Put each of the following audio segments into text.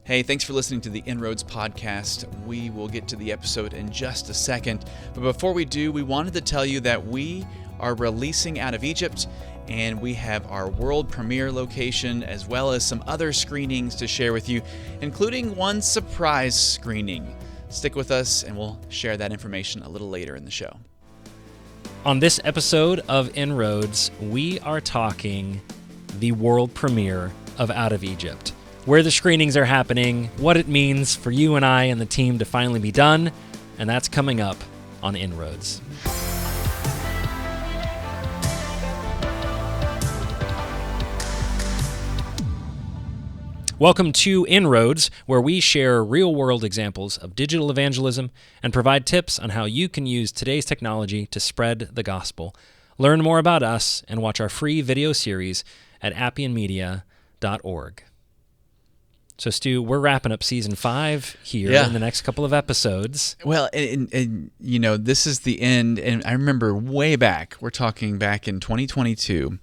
Hey, thanks for listening to the inRoads podcast. We will get to the episode in just a second. But before we do, we wanted to tell you that we are releasing Out of Egypt, and we have our world premiere location as well as some other screenings to share with you, including one surprise screening. Stick with us, and we'll share that information a little later in the show. On this episode of inRoads, we are talking the world premiere of Out of Egypt, where the screenings are happening, what it means for you and I and the team to finally be done, and that's coming up on inRoads. Welcome to inRoads, where we share real-world examples of digital evangelism and provide tips on how you can use today's technology to spread the gospel. Learn more about us and watch our free video series at appianmedia.org. So, Stu, we're wrapping up Season 5 here in the next couple of episodes. Well, and you know, this is the end, and I remember way back, we're talking back in 2022,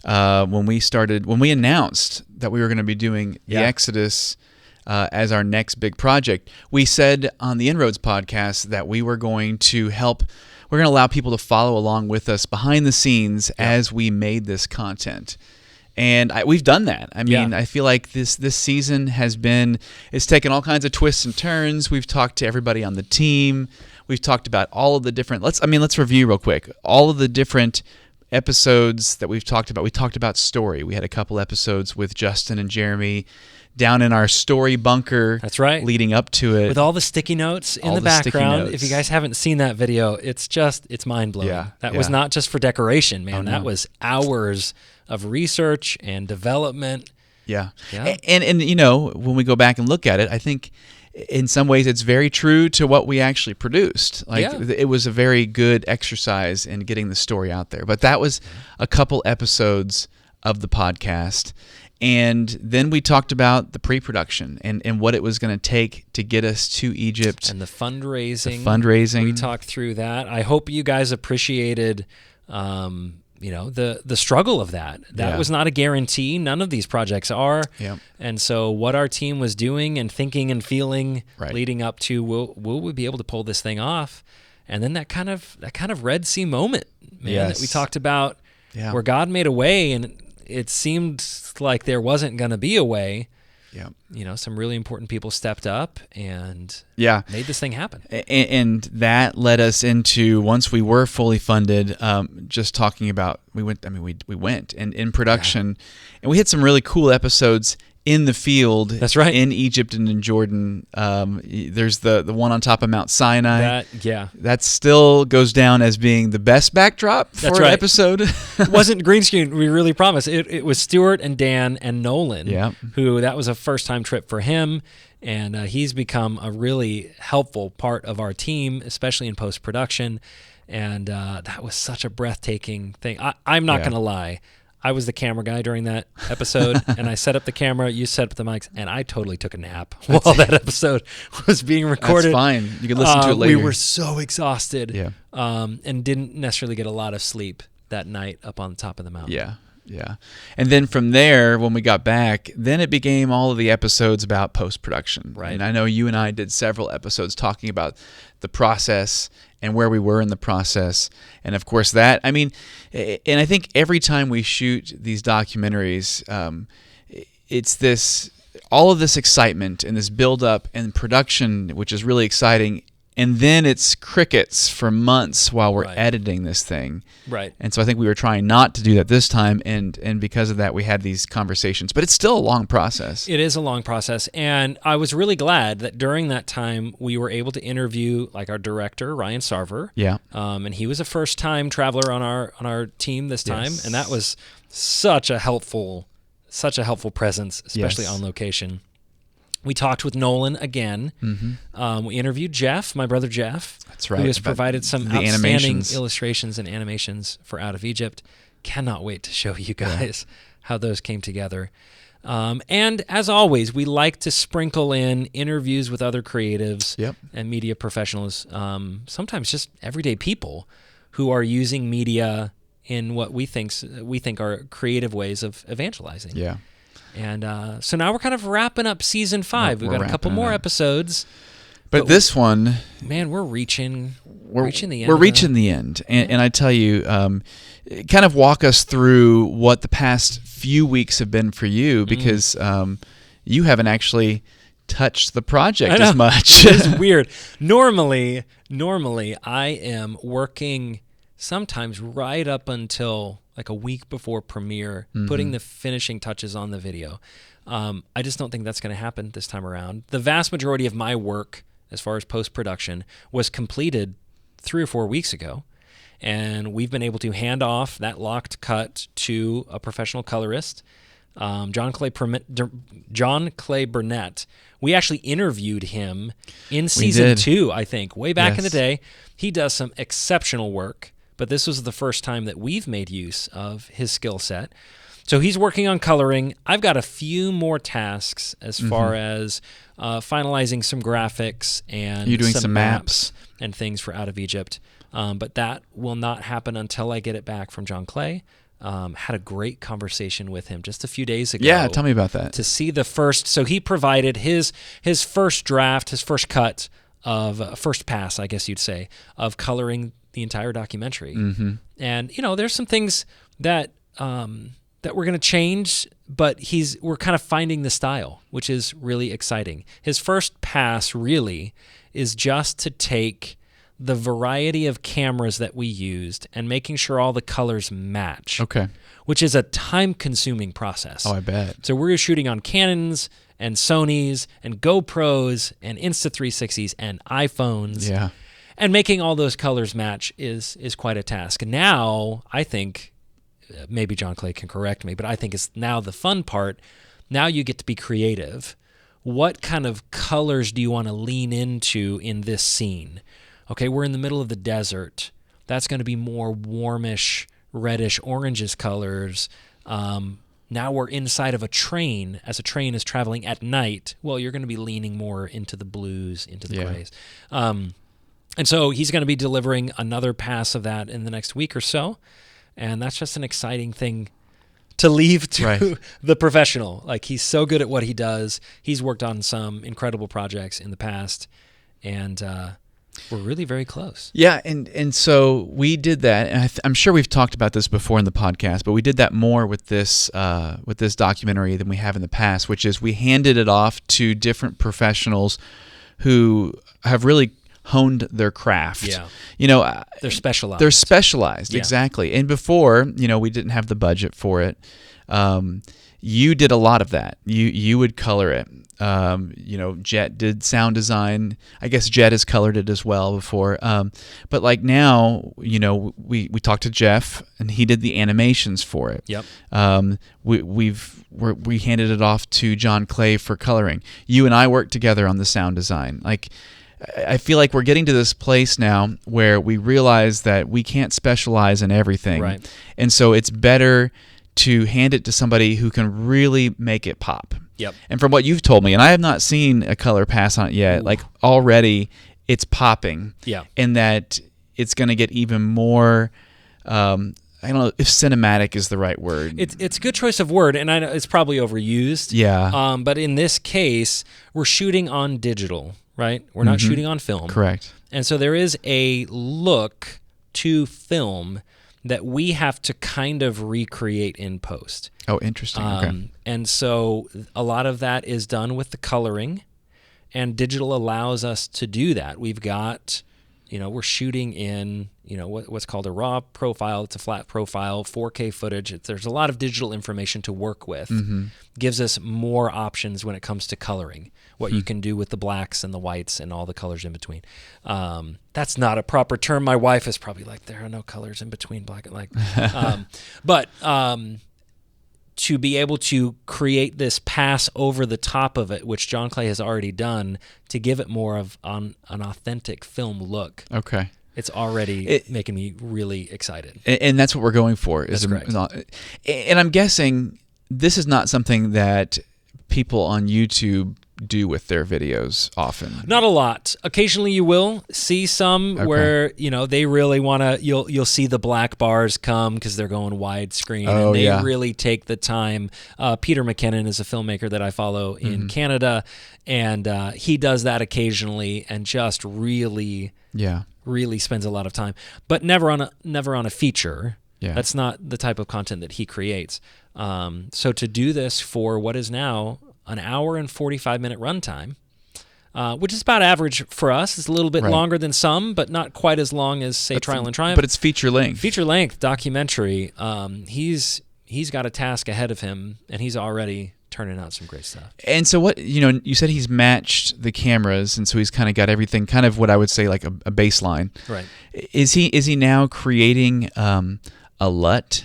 when we announced that we were going to be doing the Exodus as our next big project. We said on the inRoads podcast that we were going to allow people to follow along with us behind the scenes as we made this content. And we've done that. I mean, I feel like this season it's taken all kinds of twists and turns. We've talked to everybody on the team. We've talked about all of the different, let's review real quick. All of the different episodes that we've talked about. We talked about story. We had a couple episodes with Justin and Jeremy down in our story bunker. That's right. Leading up to it. With all the sticky notes in the background. If you guys haven't seen that video, it's mind-blowing. That was not just for decoration, man. That was hours of research and development. Yeah. And you know, when we go back and look at it, I think in some ways it's very true to what we actually produced. It was a very good exercise in getting the story out there. But that was a couple episodes of the podcast. And then we talked about the pre-production and what it was going to take to get us to Egypt. And the fundraising. We talked through that. I hope you guys appreciated the struggle of that. That was not a guarantee. None of these projects are. Yep. And so what our team was doing and thinking and feeling leading up to, will we be able to pull this thing off? And then that kind of Red Sea moment, man, that we talked about, where God made a way and it seemed like there wasn't going to be a way. Yeah, you know, some really important people stepped up and made this thing happen. And that led us into, once we were fully funded, just talking about, we went and in production, and we had some really cool episodes in the field. That's right. In Egypt and in Jordan. There's the one on top of Mount Sinai. That still goes down as being the best backdrop for an episode. It wasn't green screen, we really promise. It was Stuart and Dan and Nolan, who that was a first-time trip for him, and he's become a really helpful part of our team, especially in post-production, and that was such a breathtaking thing. I'm not going to lie. I was the camera guy during that episode, and I set up the camera, you set up the mics, and I totally took a nap while that episode was being recorded. That's fine. You can listen to it later. We were so exhausted and didn't necessarily get a lot of sleep that night up on the top of the mountain. Yeah. And then from there, when we got back, then it became all of the episodes about post-production. Right. And I know you and I did several episodes talking about the process and where we were in the process. And of course and I think every time we shoot these documentaries, it's all of this excitement and this build-up and production, which is really exciting. And then it's crickets for months while we're editing this thing. Right. And so I think we were trying not to do that this time, and because of that, we had these conversations. But it's still a long process. It is a long process, and I was really glad that during that time we were able to interview our director, Ryan Sarver. Yeah. And he was a first-time traveler on our team this time, and that was such a helpful presence, especially on location. We talked with Nolan again. Mm-hmm. We interviewed Jeff, my brother Jeff. That's right. Who has provided some outstanding illustrations and animations for Out of Egypt. Cannot wait to show you guys how those came together. And as always, we like to sprinkle in interviews with other creatives and media professionals, sometimes just everyday people who are using media in what we think are creative ways of evangelizing. Yeah. And so now we're kind of wrapping up season 5. We've got a couple more episodes. But this one, man, we're reaching the end. We're reaching the end. And I tell you, kind of walk us through what the past few weeks have been for you, because you haven't actually touched the project as much. It's weird. Normally I am working sometimes right up until like a week before premiere, putting the finishing touches on the video. I just don't think that's going to happen this time around. The vast majority of my work, as far as post-production, was completed 3 or 4 weeks ago. And we've been able to hand off that locked cut to a professional colorist, John Clay Burnett. We actually interviewed him in season 2, I think, way back in the day. He does some exceptional work, but this was the first time that we've made use of his skill set. So he's working on coloring. I've got a few more tasks as far as finalizing some graphics and you're doing some maps and things for Out of Egypt. But that will not happen until I get it back from John Clay. Had a great conversation with him just a few days ago. Yeah, tell me about that. To see the first, so he provided his first draft, his first cut of, first pass, I guess you'd say, of coloring the entire documentary. And, there's some things that that we're going to change, but we're kind of finding the style, which is really exciting. His first pass really is just to take the variety of cameras that we used and making sure all the colors match. Okay. Which is a time-consuming process. Oh, I bet. So we're shooting on Canons and Sonys and GoPros and Insta360s and iPhones. Yeah. And making all those colors match is quite a task. Now, I think, maybe John Clay can correct me, but I think it's now the fun part. Now you get to be creative. What kind of colors do you want to lean into in this scene? Okay, we're in the middle of the desert. That's going to be more warmish, reddish, orangish colors. Now we're inside of a train. As a train is traveling at night, well, you're going to be leaning more into the blues, into the grays. And so he's going to be delivering another pass of that in the next week or so. And that's just an exciting thing to leave to the professional. Like, he's so good at what he does. He's worked on some incredible projects in the past, and we're really very close. Yeah, and so we did that, and I'm sure we've talked about this before in the podcast, but we did that more with this documentary than we have in the past, which is we handed it off to different professionals who have really honed their craft. Yeah. They're specialized. They're specialized, exactly. And before, we didn't have the budget for it. You did a lot of that. You would color it. Jet did sound design. I guess Jet has colored it as well before. But like now, we talked to Jeff and he did the animations for it. Yep. We handed it off to John Clay for coloring. You and I worked together on the sound design. Like, I feel like we're getting to this place now where we realize that we can't specialize in everything. Right. And so it's better to hand it to somebody who can really make it pop. Yep. And from what you've told me, and I have not seen a color pass on it yet, like already it's popping. Yeah. And that it's going to get even more, I don't know if cinematic is the right word. It's a good choice of word, and I know it's probably overused. Yeah. But in this case, we're shooting on digital, right? We're not shooting on film. Correct. And so there is a look to film that we have to kind of recreate in post. Oh, interesting. Okay. And so a lot of that is done with the coloring, and digital allows us to do that. We've got, we're shooting in, what's called a raw profile. It's a flat profile, 4K footage. There's a lot of digital information to work with. Gives us more options when it comes to coloring, what you can do with the blacks and the whites and all the colors in between. That's not a proper term. My wife is probably like, there are no colors in between black and white. But to be able to create this pass over the top of it, which John Clay has already done, to give it more of an authentic film look. Okay. It's already making me really excited. And that's what we're going for. That's correct. And I'm guessing this is not something that people on YouTube do with their videos often? Not a lot. Occasionally you will see some where, they really want to, you'll see the black bars come because they're going widescreen, and they really take the time. Peter McKinnon is a filmmaker that I follow in Canada, and he does that occasionally and just really spends a lot of time, but never on a feature. Yeah. That's not the type of content that he creates. So to do this for what is now an hour and 45-minute runtime, which is about average for us. It's a little bit longer than some, but not quite as long as, say, Trial and Triumph. But it's feature-length. Feature-length documentary. He's got a task ahead of him, and he's already turning out some great stuff. And so what, you said he's matched the cameras, and so he's kind of got everything, kind of what I would say like a baseline. Right. Is he now creating a LUT,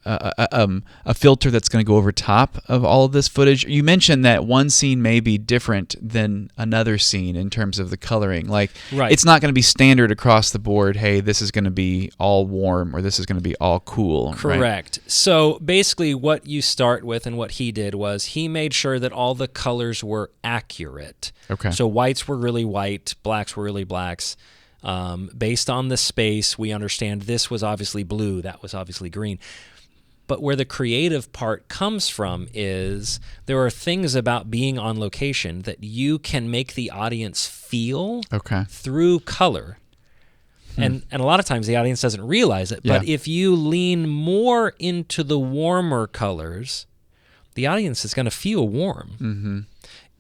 a filter that's going to go over top of all of this footage? You mentioned that one scene may be different than another scene in terms of the coloring. Like, it's not going to be standard across the board. Hey, this is going to be all warm, or this is going to be all cool. Correct. Right? So basically what you start with, and what he did was he made sure that all the colors were accurate. Okay. So whites were really white, blacks were really blacks. Based on the space, we understand this was obviously blue, that was obviously green. But where the creative part comes from is there are things about being on location that you can make the audience feel through color. And a lot of times the audience doesn't realize it, but if you lean more into the warmer colors, the audience is going to feel warm. Mm-hmm.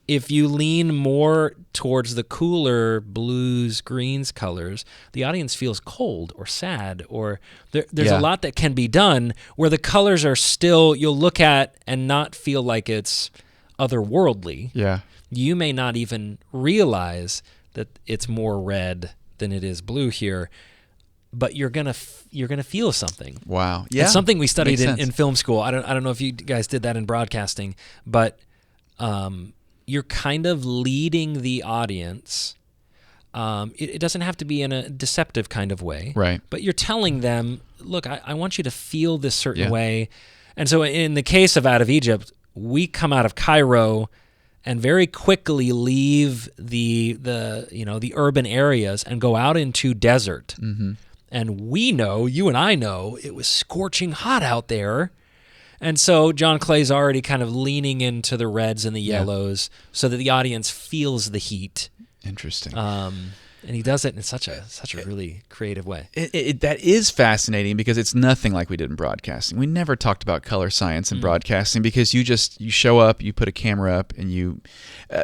If you lean more towards the cooler blues, greens colors, the audience feels cold or sad, or there's a lot that can be done where the colors are still, you'll look at and not feel like it's otherworldly. Yeah. You may not even realize that it's more red than it is blue here, but you're gonna feel something. Wow. Yeah. It's something we studied in film school. I don't know if you guys did that in broadcasting, but you're kind of leading the audience. It doesn't have to be in a deceptive kind of way, right? But you're telling them, look, I want you to feel this certain way. And so in the case of Out of Egypt, we come out of Cairo and very quickly leave the urban areas and go out into desert. Mm-hmm. And we know, you and I know, it was scorching hot out there. And so John Clay's already kind of leaning into the reds and the yellows so that the audience feels the heat. Interesting. And he does it in such a really creative way. That is fascinating because it's nothing like we did in broadcasting. We never talked about color science in broadcasting because you show up, you put a camera up, and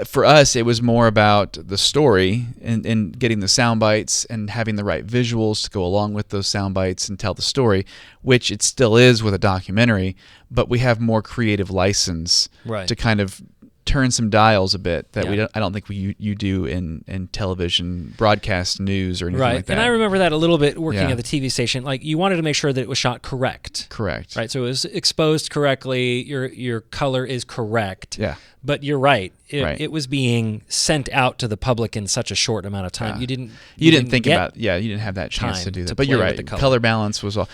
for us, it was more about the story and getting the sound bites and having the right visuals to go along with those sound bites and tell the story, which it still is with a documentary, but we have more creative license to kind of turn some dials a bit that I don't think you do in television, broadcast news, or anything like that. And I remember that a little bit working at the TV station. Like, you wanted to make sure that it was shot correct. Right. So it was exposed correctly. Your color is correct. Yeah. But you're right. It was being sent out to the public in such a short amount of time. You didn't think about. You didn't have that chance to do that. But you're right. Color balance was all.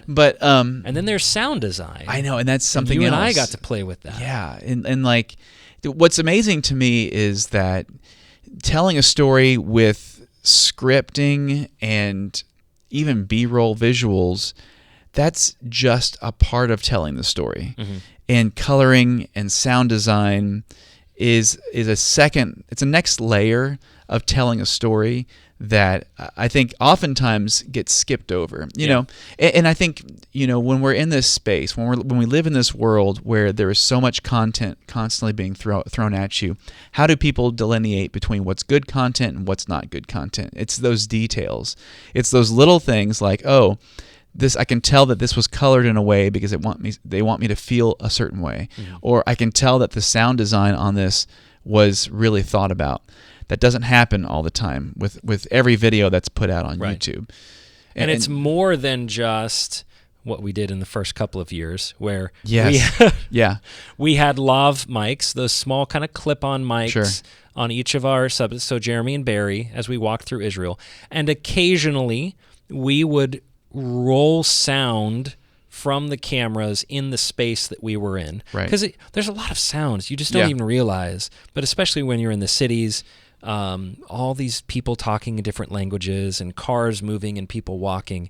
But and then there's sound design. I know, and that's something else. You and I got to play with that. Yeah, and like, what's amazing to me is that telling a story with scripting and even B-roll visuals, that's just a part of telling the story. Mm-hmm. And coloring and sound design is it's a next layer of telling a story that I think oftentimes gets skipped over, you know. And I think, when we're in this space, when we live in this world where there is so much content constantly being thrown at you, how do people delineate between what's good content and what's not good content? It's those details. It's those little things like, I can tell that this was colored in a way because they want me to feel a certain way, or I can tell that the sound design on this was really thought about. That doesn't happen all the time with every video that's put out on YouTube. And it's more than just what we did in the first couple of years, where we had lav mics, those small kind of clip-on mics on each of our subs. So Jeremy and Barry, as we walked through Israel, and occasionally we would roll sound from the cameras in the space that we were in. Right. Because there's a lot of sounds you just don't even realize, but especially when you're in the cities, all these people talking in different languages and cars moving and people walking,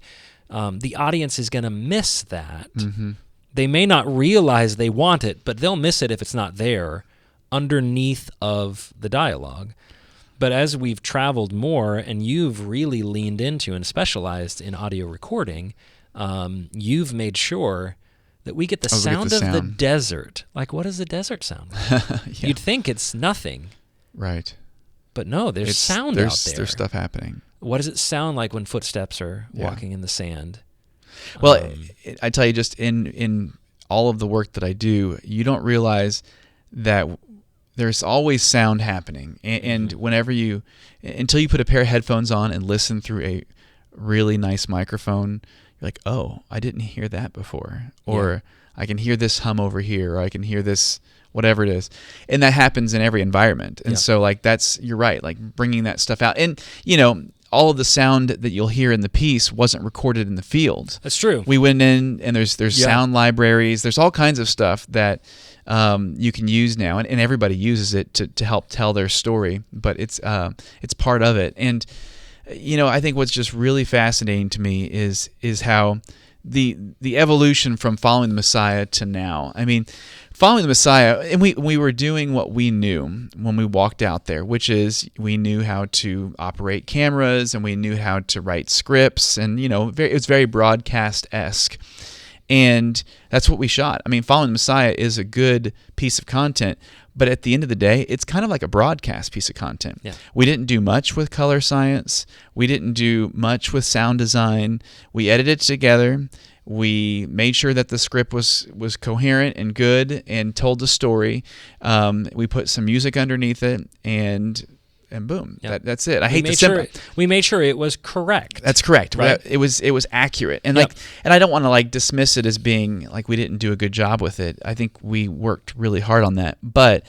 the audience is going to miss that. Mm-hmm. They may not realize they want it, but they'll miss it if it's not there underneath of the dialogue. But as we've traveled more and you've really leaned into and specialized in audio recording, you've made sure that we get the sound of the desert. Like, what does the desert sound like? You'd think it's nothing. Right. But no, there's sound out there. There's stuff happening. What does it sound like when footsteps are walking in the sand? Well, I tell you, just in all of the work that I do, you don't realize that there's always sound happening. And whenever until you put a pair of headphones on and listen through a really nice microphone, you're like, oh, I didn't hear that before. Or I can hear this hum over here, or I can hear this, whatever it is. And that happens in every environment. And so like you're right, like bringing that stuff out. And, all of the sound that you'll hear in the piece wasn't recorded in the field. That's true. We went in and there's sound libraries. There's all kinds of stuff that you can use now, and everybody uses it to help tell their story. But it's part of it. And I think what's just really fascinating to me is how the evolution from following the Messiah to now. I mean, following the Messiah, and we were doing what we knew when we walked out there, which is we knew how to operate cameras and we knew how to write scripts, and it was very broadcast-esque. And that's what we shot. I mean, following the Messiah is a good piece of content, but at the end of the day, it's kind of like a broadcast piece of content. Yeah. We didn't do much with color science. We didn't do much with sound design. We edited it together. We made sure that the script was coherent and good and told the story. We put some music underneath it, and boom, that's it. We made sure it was correct. That's correct. Right? It was accurate, and and I don't want to dismiss it as being like we didn't do a good job with it. I think we worked really hard on that, but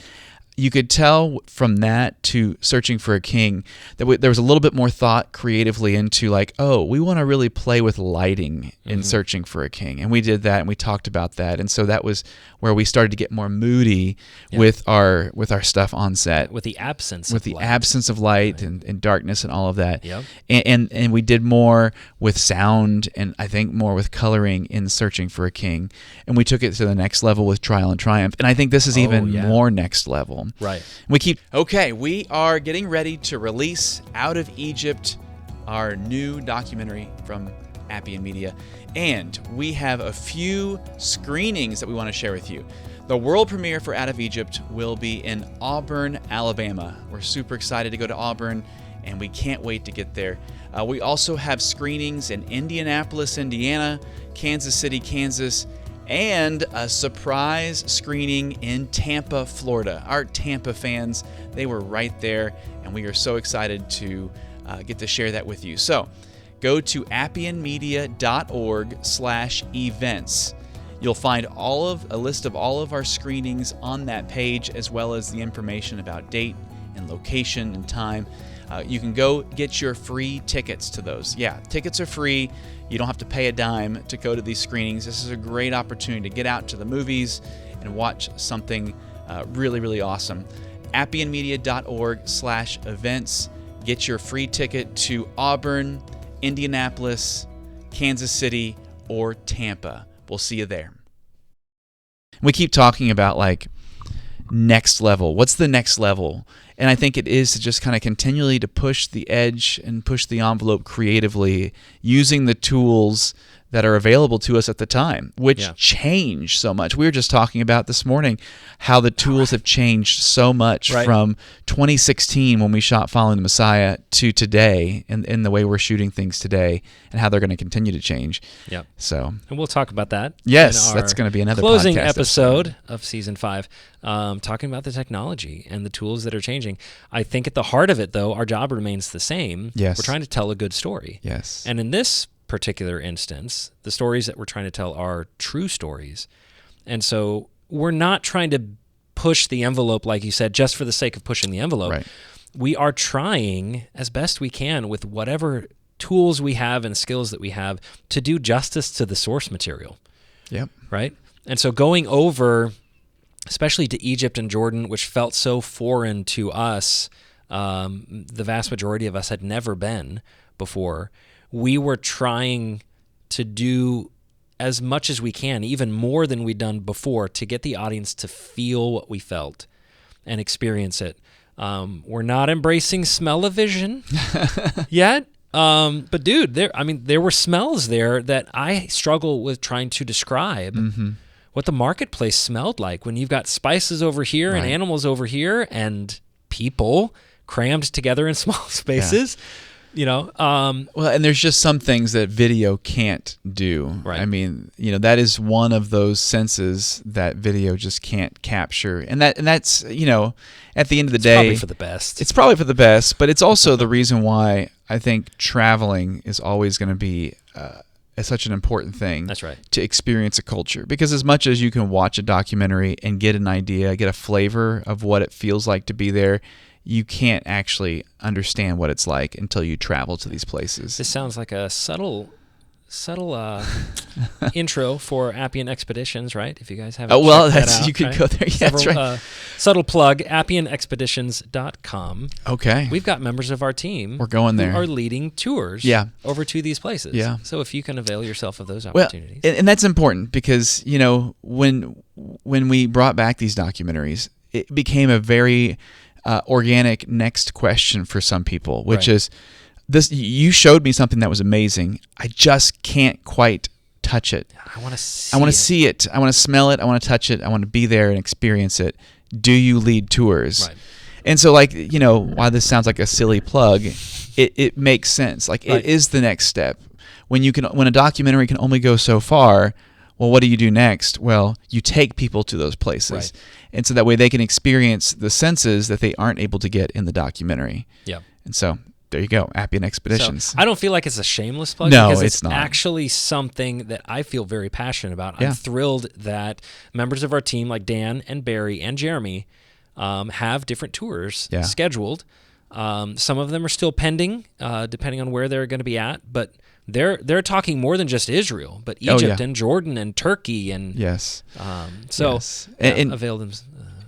you could tell from that to Searching for a King that there was a little bit more thought creatively into we want to really play with lighting in Searching for a King. And we did that, and we talked about that. And so that was where we started to get more moody with our stuff on set. With the absence of light and darkness and all of that. Yep. And we did more with sound and I think more with coloring in Searching for a King. And we took it to the next level with Trial and Triumph. And I think this is even more next level. Right. We are getting ready to release Out of Egypt, our new documentary from Appian Media, and we have a few screenings that we want to share with you. The world premiere for Out of Egypt will be in Auburn, Alabama. We're super excited to go to Auburn, and we can't wait to get there. We also have screenings in Indianapolis, Indiana, Kansas City, Kansas, and a surprise screening in Tampa, Florida. Our Tampa fans, they were right there, and we are so excited to get to share that with you. So go to appianmedia.org/events. You'll find a list of all of our screenings on that page, as well as the information about date and location and time. You can go get your free tickets to those. Yeah, tickets are free. You don't have to pay a dime to go to these screenings. This is a great opportunity to get out to the movies and watch something really, really awesome. appianmedia.org/events. Get your free ticket to Auburn, Indianapolis, Kansas City, or Tampa. We'll see you there. We keep talking about next level. What's the next level? And I think it is to just kind of continually to push the edge and push the envelope creatively using the tools that are available to us at the time, which change so much. We were just talking about this morning how the tools have changed so much from 2016 when we shot Following the Messiah to today and the way we're shooting things today and how they're going to continue to change. Yep. So, and we'll talk about that. Yes, that's going to be another closing podcast episode of season 5, talking about the technology and the tools that are changing. I think at the heart of it, though, our job remains the same. Yes. We're trying to tell a good story. Yes. And in this particular instance, the stories that we're trying to tell are true stories. And so we're not trying to push the envelope, like you said, just for the sake of pushing the envelope. Right. We are trying as best we can with whatever tools we have and skills that we have to do justice to the source material. Yep. Right? And so going over, especially to Egypt and Jordan, which felt so foreign to us, the vast majority of us had never been before, we were trying to do as much as we can, even more than we'd done before, to get the audience to feel what we felt and experience it. We're not embracing smell-o-vision yet. But dude, there were smells there that I struggle with trying to describe what the marketplace smelled like when you've got spices over here and animals over here and people crammed together in small spaces. Well, and there's just some things that video can't do. Right. I mean, that is one of those senses that video just can't capture. And that's, at the end of the day, probably for the best. It's probably for the best, but it's also the reason why I think traveling is always going to be such an important thing. That's right. To experience a culture. Because as much as you can watch a documentary and get an idea, get a flavor of what it feels like to be there, you can't actually understand what it's like until you travel to these places. This sounds like a subtle intro for Appian Expeditions, right? If you guys haven't checked that out, you could go there. Yeah, that's right. Subtle plug, AppianExpeditions.com. Okay. We've got members of our team. We're going there. Who are leading tours over to these places. Yeah. So if you can avail yourself of those opportunities. Well, and that's important because, when we brought back these documentaries, it became a very organic next question for some people, which is, this: you showed me something that was amazing. I just can't quite touch it. I want to see it. I want to smell it. I want to touch it. I want to be there and experience it. Do you lead tours? Right. And so, while this sounds like a silly plug, it makes sense. It is the next step. When a documentary can only go so far, well, what do you do next? Well, you take people to those places. Right. And so that way they can experience the senses that they aren't able to get in the documentary. Yeah. And so there you go, Appian Expeditions. So, I don't feel like it's a shameless plug no, because it's not. Actually something that I feel very passionate about. Yeah. I'm thrilled that members of our team like Dan and Barry and Jeremy have different tours scheduled. Some of them are still pending, depending on where they're going to be at, but they're talking more than just Israel, but Egypt and Jordan and Turkey and avail them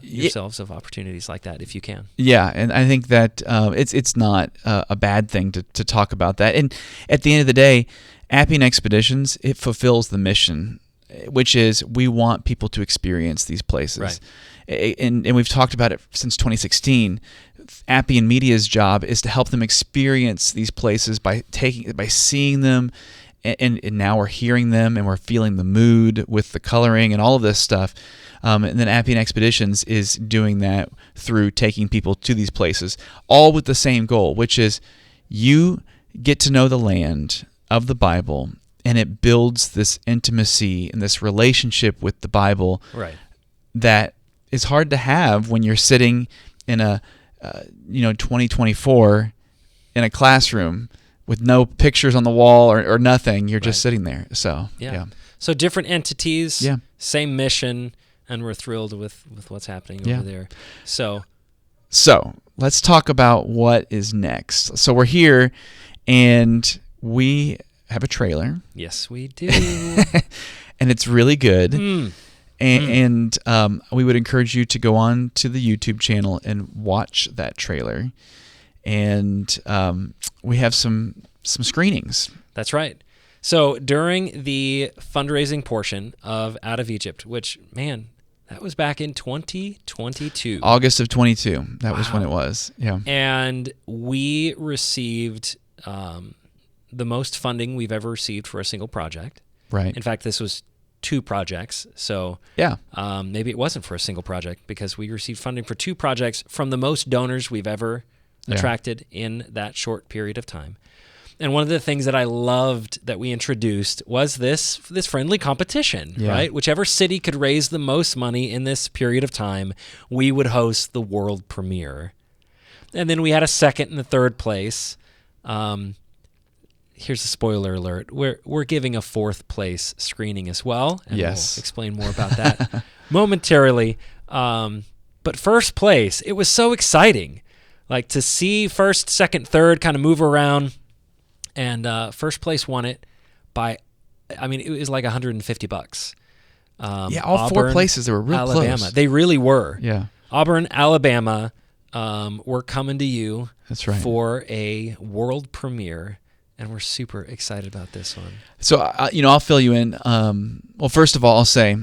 yourselves of opportunities like that if you can. Yeah, and I think that it's not a bad thing to talk about that. And at the end of the day, Appian Expeditions, it fulfills the mission, which is we want people to experience these places. Right. And we've talked about it since 2016. Appian Media's job is to help them experience these places by seeing them, and now we're hearing them and we're feeling the mood with the coloring and all of this stuff. And then Appian Expeditions is doing that through taking people to these places, all with the same goal, which is you get to know the land of the Bible, and it builds this intimacy and this relationship with the Bible that is hard to have when you're sitting in a 2024 in a classroom with no pictures on the wall or nothing. You're just sitting there. So So different entities, same mission, and we're thrilled with what's happening over there. So let's talk about what is next. So we're here, and we have a trailer. Yes, we do. And it's really good. And we would encourage you to go on to the YouTube channel and watch that trailer. And we have some screenings. That's right. So during the fundraising portion of Out of Egypt, which, man, that was back in 2022. August of 22. That was when it was. Yeah. And we received the most funding we've ever received for a single project. Right. In fact, this was 2 projects. So maybe it wasn't for a single project because we received funding for 2 projects from the most donors we've ever attracted in that short period of time. And one of the things that I loved that we introduced was this friendly competition, right? Whichever city could raise the most money in this period of time, we would host the world premiere. And then we had a second and a third place. Here's a spoiler alert. We're giving a 4th place screening as well. And we'll explain more about that momentarily. But first place, it was so exciting. Like to see first, second, third kind of move around. And first place won it by, it was like $150. all Auburn, 4 places that were real Alabama. close. They really were. Yeah. Auburn, Alabama, we're coming to you. That's right. For a world premiere, and we're super excited about this one. So, I'll fill you in. Well, first of all, I'll say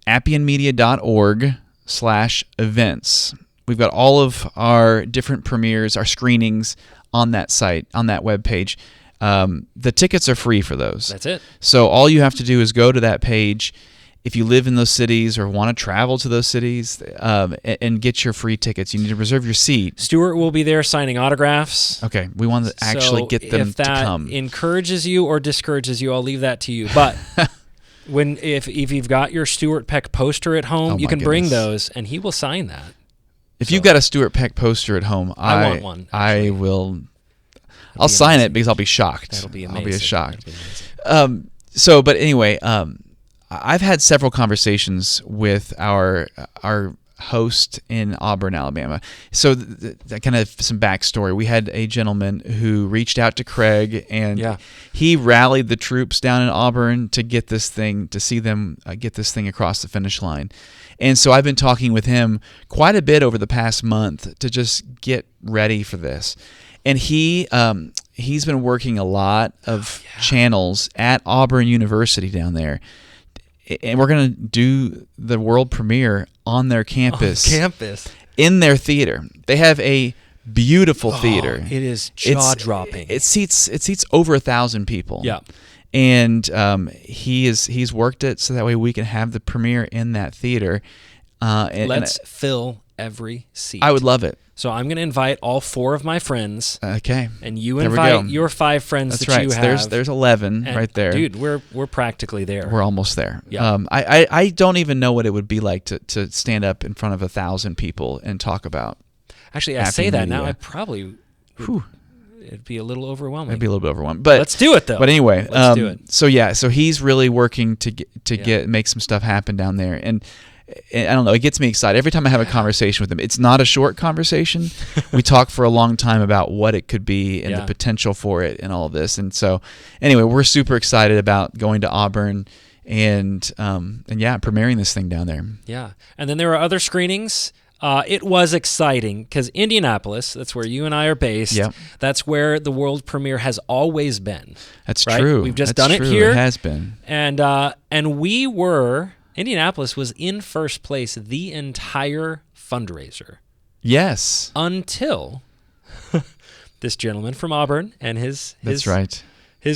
appianmedia.org/events. We've got all of our different premieres, our screenings on that site, on that webpage. The tickets are free for those. That's it. So all you have to do is go to that page if you live in those cities or want to travel to those cities and get your free tickets. You need to reserve your seat. Stuart will be there signing autographs. Okay, we want to actually get them to come. If that encourages you or discourages you, I'll leave that to you. But if you've got your Stuart Peck poster at home, you can bring those, and he will sign that. If you've got a Stuart Peck poster at home, I want one. I will. I'll sign it because I'll be shocked. That'll be amazing. I'll be shocked. But anyway, I've had several conversations with our host in Auburn, Alabama. So that kind of some backstory. We had a gentleman who reached out to Craig, and he rallied the troops down in Auburn to get this thing, to see them get this thing across the finish line. And so I've been talking with him quite a bit over the past month to just get ready for this. And he's been working a lot of channels at Auburn University down there. And we're going to do the world premiere on their campus. In their theater. They have a beautiful theater. It is jaw-dropping. It seats over 1,000 people. Yeah. And he's worked it so that way we can have the premiere in that theater. Let's fill every seat. I would love it. So I'm going to invite all 4 of my friends. Okay. And you invite your 5 friends that you have. So there's 11 right there. Dude, we're practically there. We're almost there. Yeah. I don't even know what it would be like to stand up in front of 1,000 people and talk about. Actually, I say that now, I probably it'd be a little overwhelming. It'd be a little bit overwhelming. But let's do it though. But anyway, let's do it. So he's really working to make some stuff happen down there. And I don't know, it gets me excited. Every time I have a conversation with him, it's not a short conversation. We talk for a long time about what it could be and the potential for it and all of this. And so anyway, we're super excited about going to Auburn and premiering this thing down there. Yeah. And then there are other screenings. It was exciting because Indianapolis, that's where you and I are based. Yep. That's where the world premiere has always been. That's right? true. We've just done it here. It has been. And Indianapolis was in first place the entire fundraiser. Yes. Until this gentleman from Auburn and his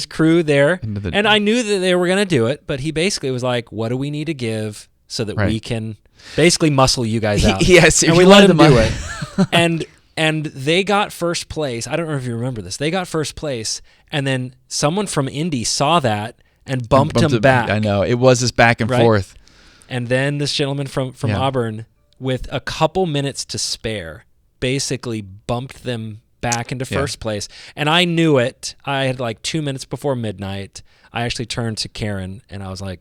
crew there. And I knew that they were going to do it, but he basically was like, what do we need to give so that we can basically muscle you guys out? Yes. And we let him do it. And they got first place. I don't know if you remember this. They got first place, and then someone from Indy saw that and bumped him back. I know. It was this back and forth. And then this gentleman from Auburn, with a couple minutes to spare, basically bumped them back into first place. And I knew it. I had like 2 minutes before midnight. I actually turned to Karen and I was like,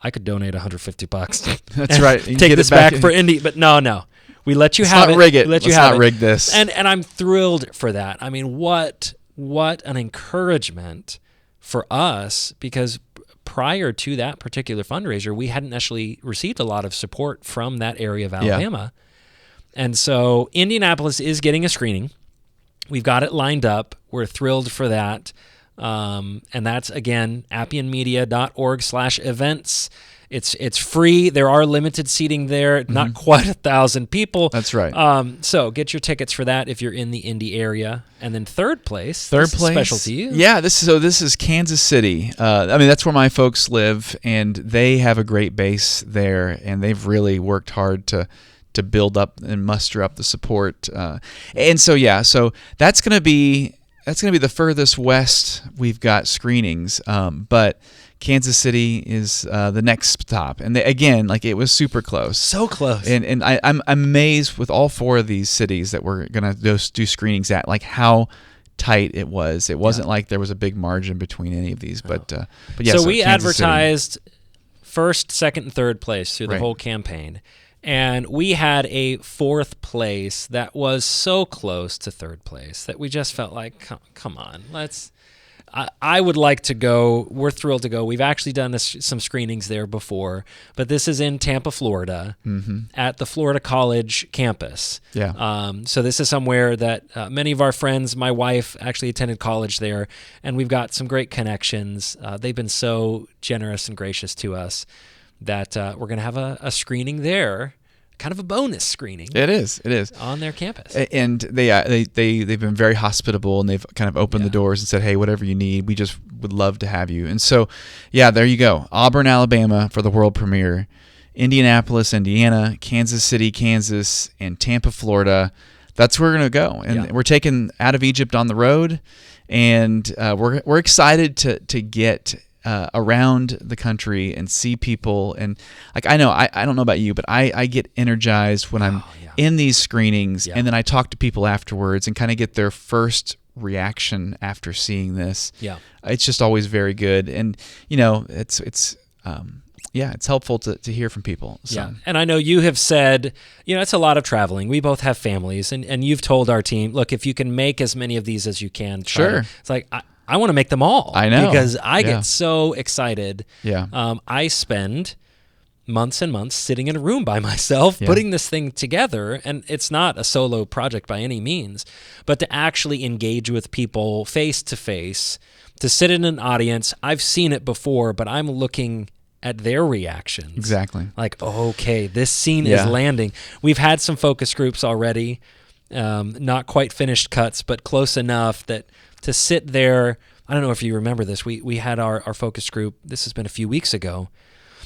I could donate $150. That's right. Take this back for Indy. But no. We let you have it. Let's not rig this. And I'm thrilled for that. I mean, what an encouragement for us, because prior to that particular fundraiser, we hadn't actually received a lot of support from that area of Alabama. And so Indianapolis is getting a screening. We've got it lined up. We're thrilled for that. And that's, again, appianmedia.org/events. It's free. There are limited seating there, not quite 1,000 people. That's right. So get your tickets for that if you're in the Indy area. And then third place, special to you. Yeah, this is Kansas City. That's where my folks live, and they have a great base there, and they've really worked hard to build up and muster up the support. And so that's going to be the furthest west we've got screenings, but Kansas City is the next stop. And it was super close. So close. And I'm amazed with all 4 of these cities that we're going to do screenings at, like how tight it was. It wasn't like there was a big margin between any of these. But yeah. So we advertised first, second, and third place through the whole campaign. And we had a 4th place that was so close to third place that we just felt like, come on, let's I would like to go. We're thrilled to go. We've actually done some screenings there before, but this is in Tampa, Florida, at the Florida College campus. Yeah. So this is somewhere that many of our friends, my wife actually attended college there, and we've got some great connections. They've been so generous and gracious to us that we're going to have a screening there. Kind of a bonus screening. It is on their campus, and they've been very hospitable, and they've kind of opened the doors and said, "Hey, whatever you need, we just would love to have you." And so, there you go. Auburn, Alabama for the world premiere, Indianapolis, Indiana, Kansas City, Kansas, and Tampa, Florida. That's where we're gonna go, and we're taking Out of Egypt on the road, and we're excited to get around the country and see people. And like, I don't know about you, but I get energized when I'm in these screenings, and then I talk to people afterwards and kind of get their first reaction after seeing this. It's just always very good. And it's helpful to hear from people. So. And I know you have said, it's a lot of traveling. We both have families, and you've told our team, look, if you can make as many of these as you can, it's like, I want to make them all. I know. Because I get so excited. Yeah. I spend months and months sitting in a room by myself, putting this thing together. And it's not a solo project by any means, but to actually engage with people face to face, to sit in an audience. I've seen it before, but I'm looking at their reactions. Exactly. Like, okay, this scene is landing. We've had some focus groups already, not quite finished cuts, but close enough that to sit there, I don't know if you remember this, we had our focus group, this has been a few weeks ago,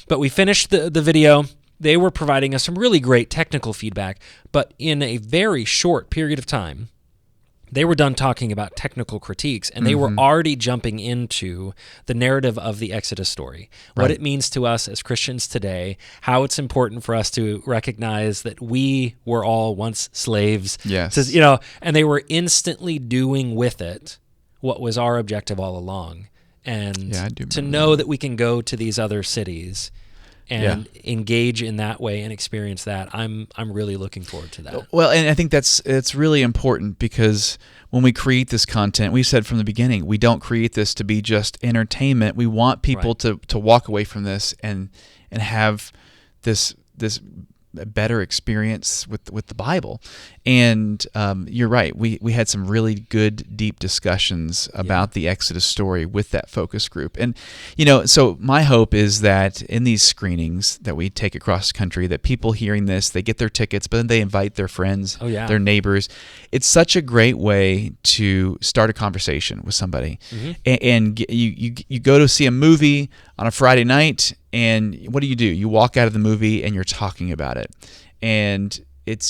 but we finished the video. They were providing us some really great technical feedback, but in a very short period of time, they were done talking about technical critiques, and they were already jumping into the narrative of the Exodus story, what it means to us as Christians today, how it's important for us to recognize that we were all once slaves. Yes. And they were instantly doing with it what was our objective all along. And to know that we can go to these other cities and engage in that way and experience that, I'm really looking forward to that. Well, and I think it's really important, because when we create this content, we said from the beginning, we don't create this to be just entertainment. We want people to walk away from this and have this better experience with the Bible. And you're right. We had some really good, deep discussions about the Exodus story with that focus group. And, so my hope is that in these screenings that we take across the country, that people hearing this, they get their tickets, but then they invite their friends, their neighbors. It's such a great way to start a conversation with somebody. And you go to see a movie on a Friday night, and what do? You walk out of the movie and you're talking about it. And it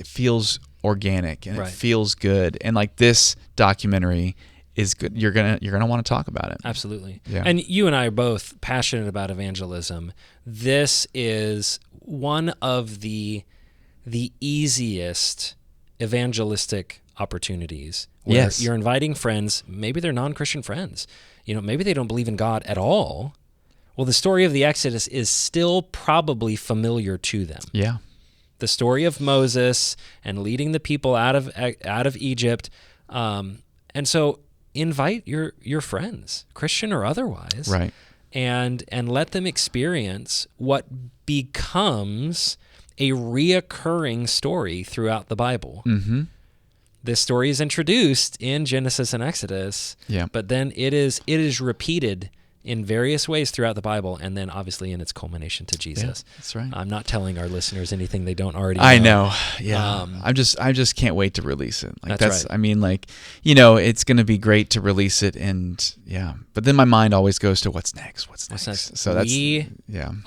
feels organic, and it feels good. And like, this documentary is good. You're gonna want to talk about it. Absolutely. Yeah. And you and I are both passionate about evangelism. This is one of the easiest evangelistic opportunities where you're inviting friends. Maybe they're non-Christian friends. Maybe they don't believe in God at all. Well, the story of the Exodus is still probably familiar to them. Yeah. The story of Moses and leading the people out of Egypt. And so invite your friends, Christian or otherwise. Right. And let them experience what becomes a reoccurring story throughout the Bible. Mm-hmm. This story is introduced in Genesis and Exodus, but then it is repeated in various ways throughout the Bible, and then obviously in its culmination to Jesus. Yeah, that's right. I'm not telling our listeners anything they don't already know. I know. Yeah. I just can't wait to release it. Like, that's right. I mean, like, it's going to be great to release it, and but then my mind always goes to what's next. So we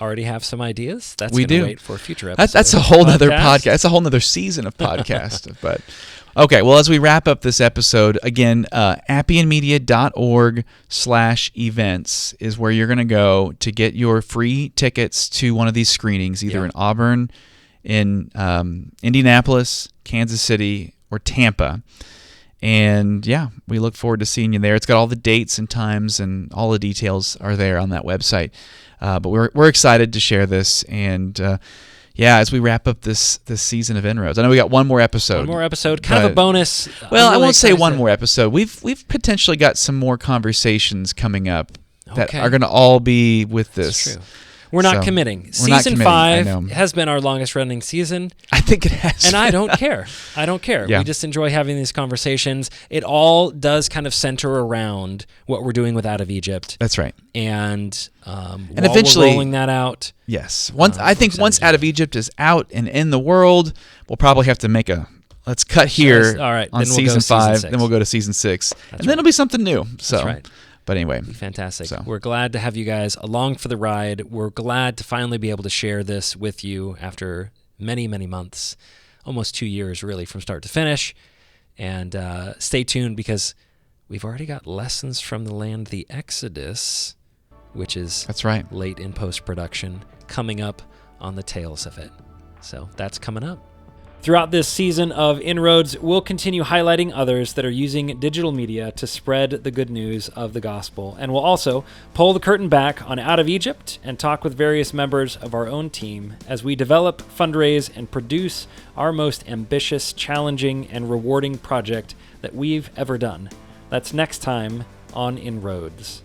already have some ideas. That's we going to wait for a future episode. That's a whole other podcast. That's a whole other season of podcast. But okay, well, as we wrap up this episode, again, appianmedia.org/events is where you're going to go to get your free tickets to one of these screenings, either in Auburn, in Indianapolis, Kansas City, or Tampa. And we look forward to seeing you there. It's got all the dates and times, and all the details are there on that website. But we're excited to share this, and as we wrap up this season of inRoads. I know we got one more episode. Kind of a bonus. Well, I won't say one more episode. We've potentially got some more conversations coming up that are going to all be with this. That's true. We're not committing. Season 5 has been our longest running season. I think it has. And I don't care. Yeah. We just enjoy having these conversations. It all does kind of center around what we're doing with Out of Egypt. That's right. And eventually we're rolling that out. Yes. Once Out of Egypt is out and in the world, we'll probably have to make let's cut here on season 5. Then we'll go to season 6. Then it'll be something new. So. That's right. But anyway. Fantastic. So. We're glad to have you guys along for the ride. We're glad to finally be able to share this with you after many, many months, almost 2 years really from start to finish. And stay tuned because we've already got Lessons from the Land, the Exodus, which is late in post-production, coming up on the tails of it. So that's coming up. Throughout this season of inRoads, we'll continue highlighting others that are using digital media to spread the good news of the gospel. And we'll also pull the curtain back on Out of Egypt and talk with various members of our own team as we develop, fundraise, and produce our most ambitious, challenging, and rewarding project that we've ever done. That's next time on inRoads.